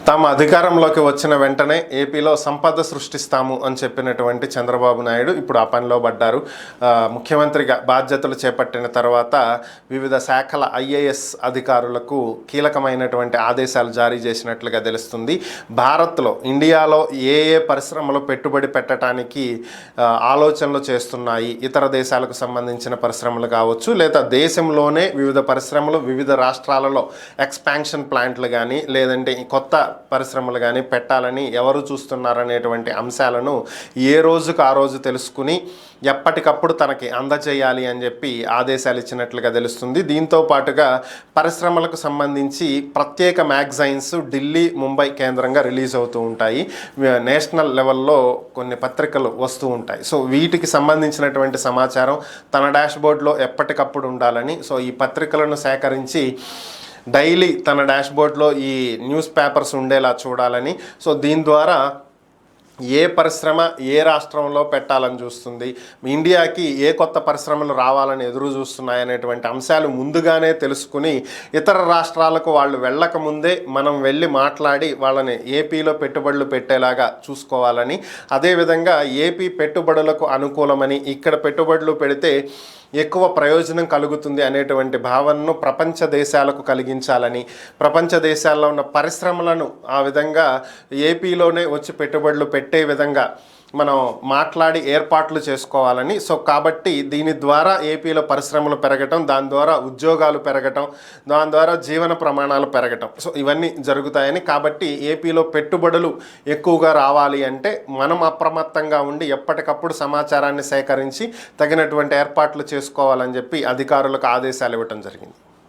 తాము అధికారంలోకి వచ్చిన వెంటనే ఏపీలో సంపద సృష్టిస్తాము అని చెప్పినటువంటి చంద్రబాబు నాయుడు ఇప్పుడు ఆ పనిలో పడ్డారు. ముఖ్యమంత్రిగా బాధ్యతలు చేపట్టిన తర్వాత వివిధ శాఖల ఐఏఎస్ అధికారులకు కీలకమైనటువంటి ఆదేశాలు జారీ చేసినట్లుగా తెలుస్తుంది. భారత్లో ఇండియాలో ఏ ఏ పరిశ్రమలు పెట్టుబడి పెట్టడానికి ఆలోచనలు చేస్తున్నాయి, ఇతర దేశాలకు సంబంధించిన పరిశ్రమలు కావచ్చు, లేదా దేశంలోనే వివిధ పరిశ్రమలు వివిధ రాష్ట్రాలలో ఎక్స్పాన్షన్ ప్లాంట్లు కానీ లేదంటే కొత్త పరిశ్రమలు కానీ పెట్టాలని ఎవరు చూస్తున్నారనేటువంటి అంశాలను ఏ రోజుకు ఆ రోజు తెలుసుకుని ఎప్పటికప్పుడు తనకి అందజేయాలి అని చెప్పి ఆదేశాలు ఇచ్చినట్లుగా తెలుస్తుంది. దీంతో పాటుగా పరిశ్రమలకు సంబంధించి ప్రత్యేక మ్యాగజైన్స్ ఢిల్లీ, ముంబై కేంద్రంగా రిలీజ్ అవుతూ ఉంటాయి. నేషనల్ లెవెల్లో కొన్ని పత్రికలు వస్తూ ఉంటాయి. సో వీటికి సంబంధించినటువంటి సమాచారం తన డాష్బోర్డ్లో ఎప్పటికప్పుడు ఉండాలని సో ఈ పత్రికలను సేకరించి డైలీ తన డాష్బోర్డ్లో ఈ న్యూస్ పేపర్స్ ఉండేలా చూడాలని సో దీని ద్వారా ఏ పరిశ్రమ ఏ రాష్ట్రంలో పెట్టాలని చూస్తుంది, ఇండియాకి ఏ కొత్త పరిశ్రమలు రావాలని ఎదురు చూస్తున్నాయనేటువంటి అంశాలు ముందుగానే తెలుసుకుని ఇతర రాష్ట్రాలకు వాళ్ళు వెళ్ళక ముందే మనం వెళ్ళి మాట్లాడి వాళ్ళని ఏపీలో పెట్టుబడులు పెట్టేలాగా చూసుకోవాలని, అదేవిధంగా ఏపీ పెట్టుబడులకు అనుకూలమని ఇక్కడ పెట్టుబడులు పెడితే ఎక్కువ ప్రయోజనం కలుగుతుంది అనేటువంటి భావనను ప్రపంచ దేశాలకు కలిగించాలని, ప్రపంచ దేశాల్లో ఉన్న పరిశ్రమలను ఆ విధంగా ఏపీలోనే వచ్చి పెట్టుబడులు పెట్టే విధంగా మనం మాట్లాడి ఏర్పాట్లు చేసుకోవాలని. సో కాబట్టి దీని ద్వారా ఏపీలో పరిశ్రమలు పెరగటం, దాని ద్వారా ఉద్యోగాలు పెరగటం, దాని ద్వారా జీవన ప్రమాణాలు పెరగటం, సో ఇవన్నీ జరుగుతాయని. కాబట్టి ఏపీలో పెట్టుబడులు ఎక్కువగా రావాలి అంటే మనం అప్రమత్తంగా ఉండి ఎప్పటికప్పుడు సమాచారాన్ని సేకరించి తగినటువంటి ఏర్పాట్లు చేసుకోవాలని చెప్పి అధికారులకు ఆదేశాలు ఇవ్వటం జరిగింది.